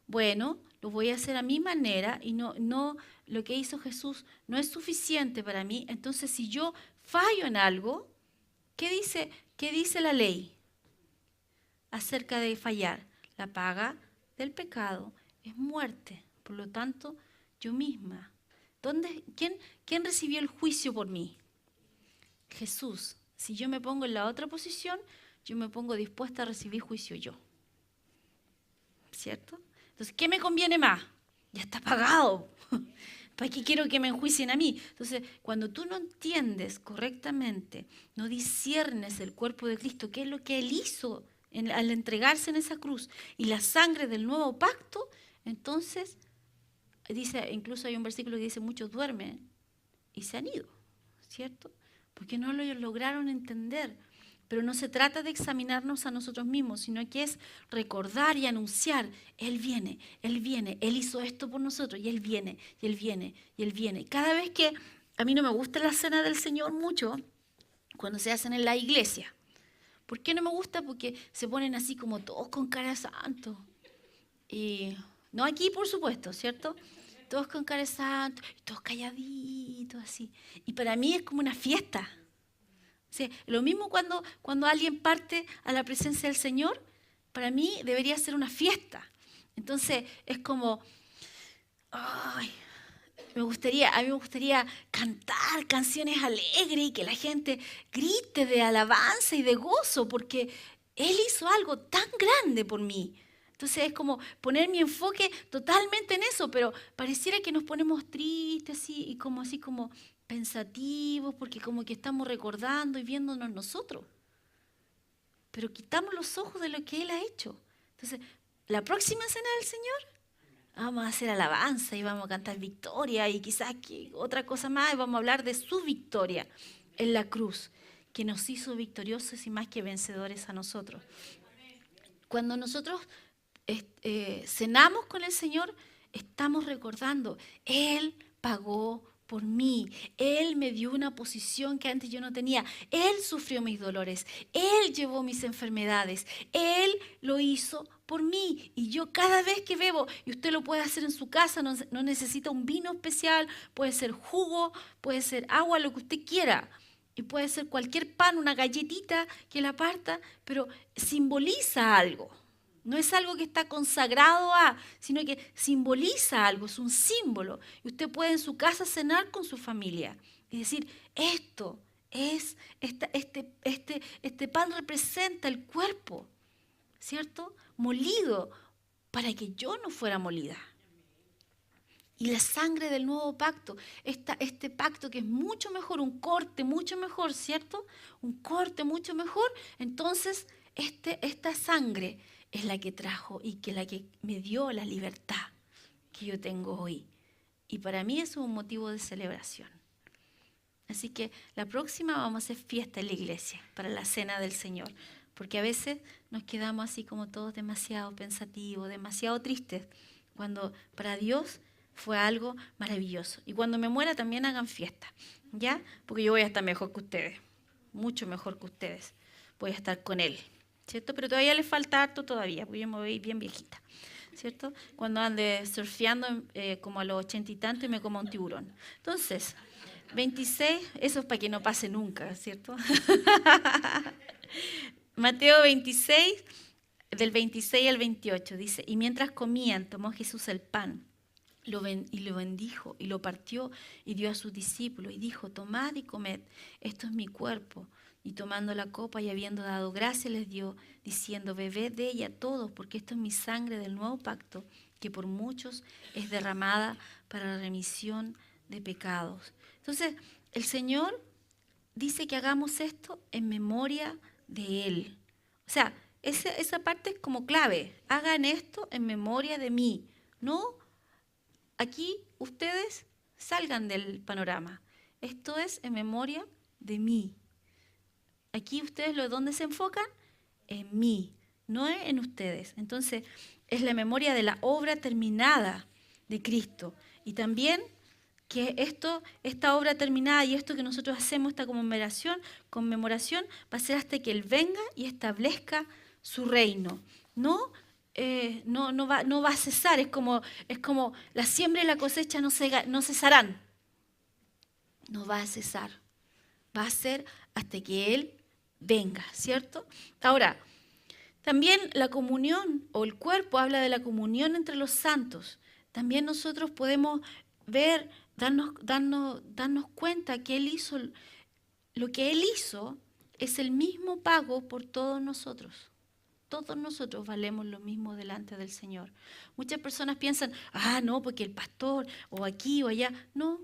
bueno, lo voy a hacer a mi manera y no lo que hizo Jesús no es suficiente para mí. Entonces, si yo fallo en algo, ¿qué dice la ley acerca de fallar? La paga del pecado es muerte. Por lo tanto, yo misma. ¿Quién recibió el juicio por mí? Jesús. Si yo me pongo en la otra posición, yo me pongo dispuesta a recibir juicio yo. ¿Cierto? Entonces, ¿qué me conviene más? Ya está pagado. ¿Para qué quiero que me enjuicien a mí? Entonces, cuando tú no entiendes correctamente, no disciernes el cuerpo de Cristo, qué es lo que Él hizo al entregarse en esa cruz y la sangre del nuevo pacto, entonces, dice, incluso hay un versículo que dice, muchos duermen y se han ido, ¿cierto? Porque no lo lograron entender. Pero no se trata de examinarnos a nosotros mismos, sino que es recordar y anunciar, Él viene, Él hizo esto por nosotros, y Él viene, y Él viene, y Él viene. Cada vez que a mí no me gusta la cena del Señor mucho, cuando se hacen en la iglesia. ¿Por qué no me gusta? Porque se ponen así como todos con cara de santo. Y no aquí, por supuesto, ¿cierto? Todos con cara de santo, y todos calladitos así. Y para mí es como una fiesta. O sea, lo mismo cuando alguien parte a la presencia del Señor, para mí debería ser una fiesta. Entonces es como, ay, a mí me gustaría cantar canciones alegres y que la gente grite de alabanza y de gozo, porque Él hizo algo tan grande por mí. Entonces es como poner mi enfoque totalmente en eso, pero pareciera que nos ponemos tristes así como pensativos, porque como que estamos recordando y viéndonos nosotros. Pero quitamos los ojos de lo que Él ha hecho. Entonces, la próxima cena del Señor, vamos a hacer alabanza y vamos a cantar victoria y quizás otra cosa más y vamos a hablar de su victoria en la cruz. que nos hizo victoriosos y más que vencedores a nosotros. Cuando nosotros cenamos con el Señor, estamos recordando, Él pagó por mí, Él me dio una posición que antes yo no tenía, Él sufrió mis dolores, Él llevó mis enfermedades, Él lo hizo por mí. Y yo cada vez que bebo, y usted lo puede hacer en su casa, no necesita un vino especial, puede ser jugo, puede ser agua, lo que usted quiera. Y puede ser cualquier pan, una galletita que la parta, pero simboliza algo. No es algo que está consagrado sino que simboliza algo, es un símbolo. Y usted puede en su casa cenar con su familia y decir, este pan representa el cuerpo, ¿cierto? Molido para que yo no fuera molida. Y la sangre del nuevo pacto, este pacto que es mucho mejor, un corte mucho mejor, ¿cierto? Un corte mucho mejor. Entonces, esta sangre es la que trajo y la que me dio la libertad que yo tengo hoy. Y para mí eso es un motivo de celebración. Así que la próxima vamos a hacer fiesta en la iglesia para la cena del Señor. Porque a veces nos quedamos así como todos demasiado pensativos, demasiado tristes, cuando para Dios fue algo maravilloso. Y cuando me muera también hagan fiesta, ¿ya? Porque yo voy a estar mejor que ustedes, mucho mejor que ustedes. Voy a estar con Él, ¿cierto? Pero todavía les falta harto todavía, porque yo me voy bien viejita, ¿cierto? Cuando ande surfeando como a los 80 y tanto y me coma un tiburón. Entonces, 26, eso es para que no pase nunca, ¿cierto? Mateo 26, del 26 al 28, dice, y mientras comían, tomó Jesús el pan, lo bendijo y lo partió y dio a sus discípulos y dijo, tomad y comed, esto es mi cuerpo. Y tomando la copa y habiendo dado gracias les dio, diciendo, bebed de ella todos, porque esto es mi sangre del nuevo pacto, que por muchos es derramada para la remisión de pecados. Entonces, el Señor dice que hagamos esto en memoria de Él. O sea, esa parte es como clave. Hagan esto en memoria de mí. No, aquí ustedes salgan del panorama. Esto es en memoria de mí. Aquí ustedes, ¿dónde se enfocan? En mí, no en ustedes. Entonces, es la memoria de la obra terminada de Cristo. Y también que esta obra terminada y esto que nosotros hacemos, esta conmemoración, va a ser hasta que Él venga y establezca su reino. No va a cesar, es como la siembra y la cosecha no cesarán. No va a cesar. Va a ser hasta que Él venga, ¿cierto? Ahora, también la comunión o el cuerpo habla de la comunión entre los santos. También nosotros podemos ver, darnos cuenta que Él hizo, lo que Él hizo es el mismo pago por todos nosotros. Todos nosotros valemos lo mismo delante del Señor. Muchas personas piensan, no, porque el pastor, o aquí o allá. No,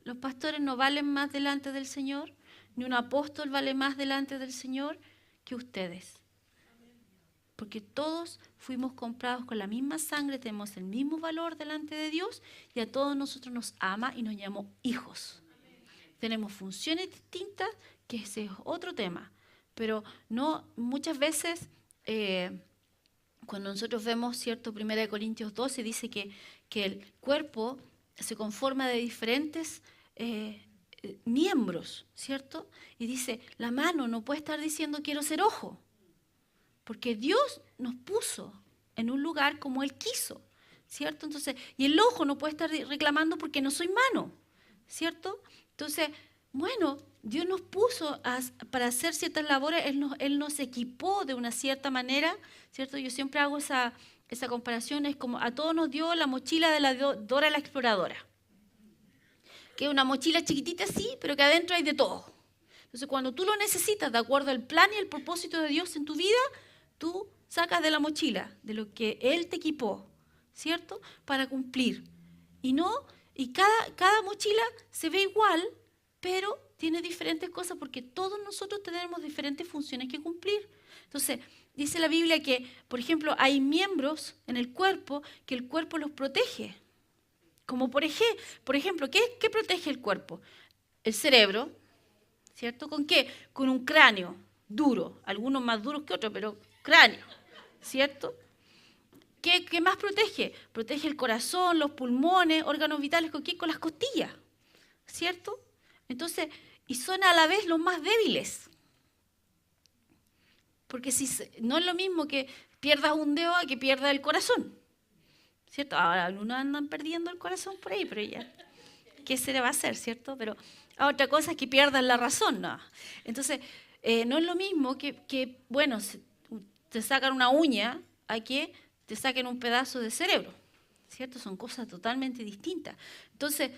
los pastores no valen más delante del Señor, ni un apóstol vale más delante del Señor que ustedes. Porque todos fuimos comprados con la misma sangre, tenemos el mismo valor delante de Dios y a todos nosotros nos ama y nos llama hijos. Tenemos funciones distintas, que ese es otro tema. Pero no, muchas veces, cuando nosotros vemos, ¿cierto? 1 Corintios 12 dice que el cuerpo se conforma de diferentes miembros, ¿cierto? Y dice, la mano no puede estar diciendo quiero ser ojo, porque Dios nos puso en un lugar como Él quiso, ¿cierto? Entonces, y el ojo no puede estar reclamando porque no soy mano, ¿cierto? Entonces, bueno, Dios nos puso para hacer ciertas labores, Él nos equipó de una cierta manera, ¿cierto? Yo siempre hago esa comparación, es como a todos nos dio la mochila de la Dora la Exploradora, que es una mochila chiquitita así, pero que adentro hay de todo. Entonces, cuando tú lo necesitas, de acuerdo al plan y el propósito de Dios en tu vida, tú sacas de la mochila, de lo que Él te equipó, ¿cierto? Para cumplir. Y cada mochila se ve igual, pero tiene diferentes cosas porque todos nosotros tenemos diferentes funciones que cumplir. Entonces, dice la Biblia que, por ejemplo, hay miembros en el cuerpo que el cuerpo los protege. Como por ejemplo, ¿qué protege el cuerpo? El cerebro, ¿cierto? ¿Con qué? Con un cráneo duro, algunos más duros que otros, pero cráneo, ¿cierto? ¿Qué más protege? Protege el corazón, los pulmones, órganos vitales, ¿con qué? Con las costillas, ¿cierto? Entonces, y son a la vez los más débiles. Porque no es lo mismo que pierdas un dedo a que pierdas el corazón, ¿cierto? Ahora algunos andan perdiendo el corazón por ahí, pero ya, ¿qué se le va a hacer, cierto? Pero otra cosa es que pierdas la razón, ¿no? Entonces, no es lo mismo que bueno, te sacan una uña a que te saquen un pedazo de cerebro, ¿cierto? Son cosas totalmente distintas. Entonces,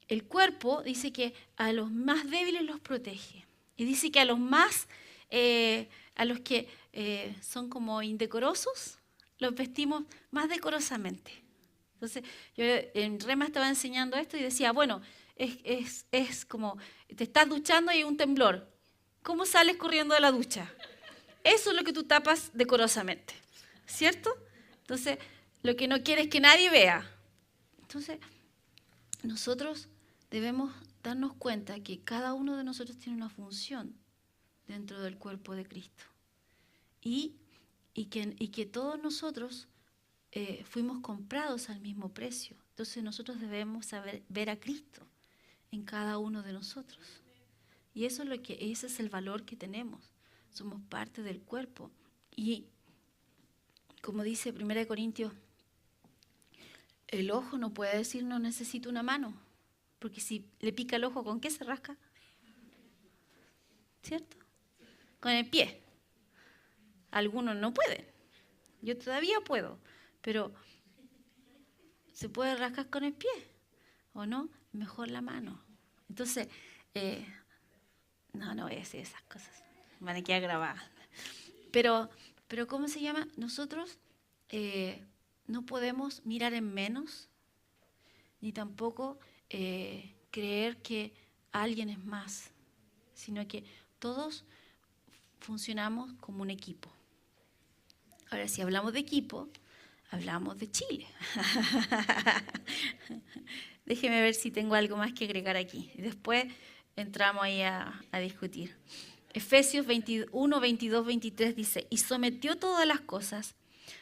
el cuerpo dice que a los más débiles los protege. Y dice que a los más, a los que son como indecorosos, los vestimos más decorosamente. Entonces, yo en Rema estaba enseñando esto y decía, bueno, es como, te estás duchando y hay un temblor. ¿Cómo sales corriendo de la ducha? Eso es lo que tú tapas decorosamente, ¿cierto? Entonces, lo que no quieres que nadie vea. Entonces, nosotros debemos darnos cuenta que cada uno de nosotros tiene una función dentro del cuerpo de Cristo. Y que todos nosotros fuimos comprados al mismo precio. Entonces nosotros debemos saber ver a Cristo en cada uno de nosotros. Y eso es ese es el valor que tenemos. Somos parte del cuerpo. Y como dice 1 Corintios, el ojo no puede decir no necesito una mano, porque si le pica el ojo, ¿con qué se rasca? ¿Cierto? Con el pie. Algunos no pueden. Yo todavía puedo, pero ¿se puede rascar con el pie? ¿O no? Mejor la mano. Entonces, no voy a decir esas cosas. Van a quedar grabadas. Pero ¿cómo se llama? Nosotros no podemos mirar en menos, ni tampoco creer que alguien es más, sino que todos funcionamos como un equipo. Ahora, si hablamos de equipo, hablamos de Chile. Déjeme ver si tengo algo más que agregar aquí. Y después entramos ahí a discutir. Efesios 21, 22, 23 dice, y sometió todas las cosas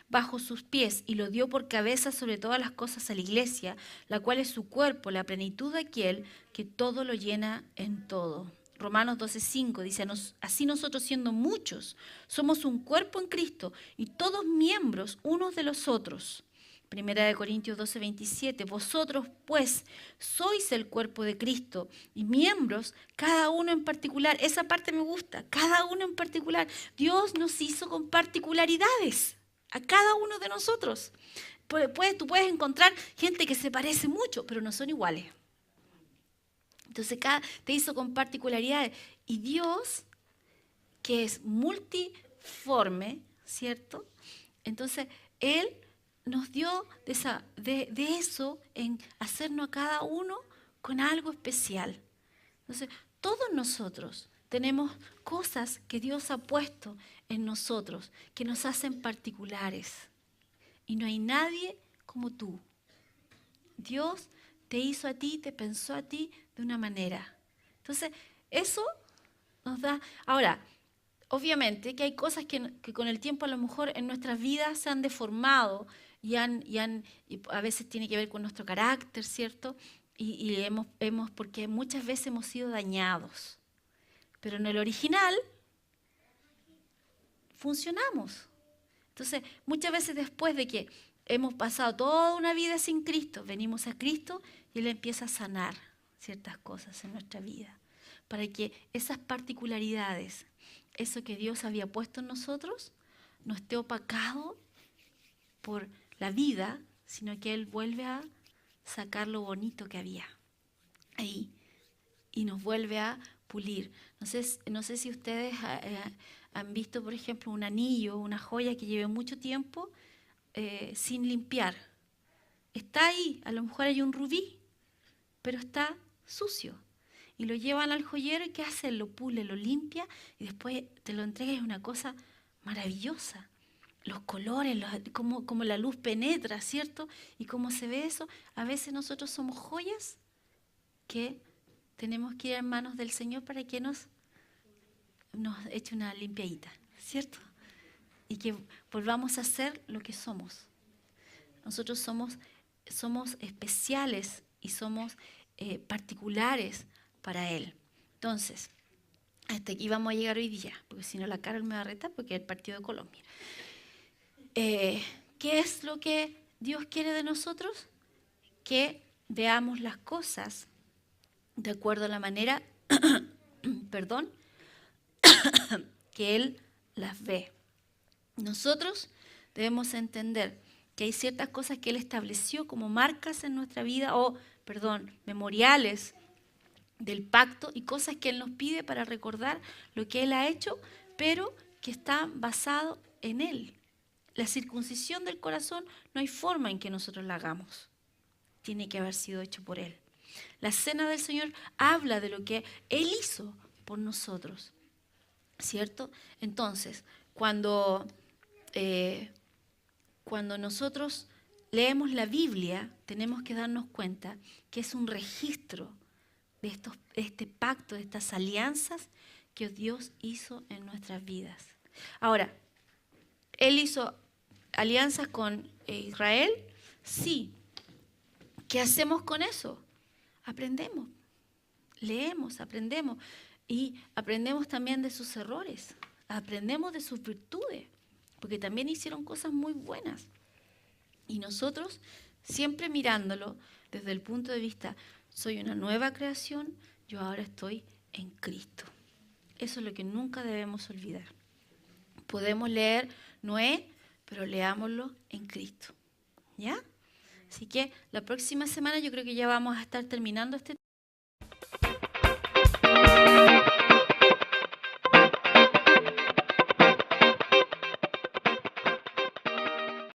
bajo sus pies y lo dio por cabeza sobre todas las cosas a la iglesia, la cual es su cuerpo, la plenitud de aquel que todo lo llena en todo. Romanos 12:5 dice, así nosotros siendo muchos, somos un cuerpo en Cristo y todos miembros unos de los otros. 1 Corintios 12:27, vosotros pues sois el cuerpo de Cristo y miembros, cada uno en particular. Esa parte me gusta, cada uno en particular. Dios nos hizo con particularidades a cada uno de nosotros. Tú puedes encontrar gente que se parece mucho, pero no son iguales. Entonces cada te hizo con particularidades. Y Dios, que es multiforme, ¿cierto? Entonces Él nos dio de eso en hacernos a cada uno con algo especial. Entonces, todos nosotros tenemos cosas que Dios ha puesto en nosotros que nos hacen particulares. Y no hay nadie como tú. Dios te hizo a ti, te pensó a ti de una manera. Entonces, eso nos da... Ahora, obviamente que hay cosas que con el tiempo a lo mejor en nuestras vidas se han deformado y a veces tiene que ver con nuestro carácter, ¿cierto? Y porque muchas veces hemos sido dañados. Pero en el original funcionamos. Entonces, muchas veces después de que hemos pasado toda una vida sin Cristo, venimos a Cristo y Él empieza a sanar ciertas cosas en nuestra vida. Para que esas particularidades, eso que Dios había puesto en nosotros, no esté opacado por la vida, sino que Él vuelve a sacar lo bonito que había ahí y nos vuelve a pulir. No sé si ustedes han visto, por ejemplo, un anillo, una joya que lleve mucho tiempo sin limpiar. Está ahí, a lo mejor hay un rubí, pero está sucio. Y lo llevan al joyero y ¿qué hace? Lo pule, lo limpia y después te lo entrega y es una cosa maravillosa. Los colores, cómo la luz penetra, ¿cierto? Y cómo se ve eso. A veces nosotros somos joyas que tenemos que ir en manos del Señor para que nos nos eche una limpiadita, ¿cierto? Y que volvamos a ser lo que somos. Nosotros somos especiales y somos particulares para Él. Entonces, hasta aquí vamos a llegar hoy día, porque si no la Carol me va a retar porque es el partido de Colombia. ¿Qué es lo que Dios quiere de nosotros? Que veamos las cosas de acuerdo a la manera, perdón, que Él las ve. Nosotros debemos entender que hay ciertas cosas que Él estableció como marcas en nuestra vida memoriales del pacto y cosas que Él nos pide para recordar lo que Él ha hecho, pero que está basado en Él. La circuncisión del corazón no hay forma en que nosotros la hagamos. Tiene que haber sido hecho por Él. La cena del Señor habla de lo que Él hizo por nosotros, ¿cierto? Entonces, cuando nosotros leemos la Biblia, tenemos que darnos cuenta que es un registro de este pacto, de estas alianzas que Dios hizo en nuestras vidas. Ahora, ¿Él hizo alianzas con Israel? Sí. ¿Qué hacemos con eso? Aprendemos, leemos, aprendemos y aprendemos también de sus errores, aprendemos de sus virtudes, porque también hicieron cosas muy buenas. Y nosotros, siempre mirándolo desde el punto de vista, soy una nueva creación, yo ahora estoy en Cristo. Eso es lo que nunca debemos olvidar. Podemos leer Noé, pero leámoslo en Cristo. ¿Ya? Así que la próxima semana yo creo que ya vamos a estar terminando este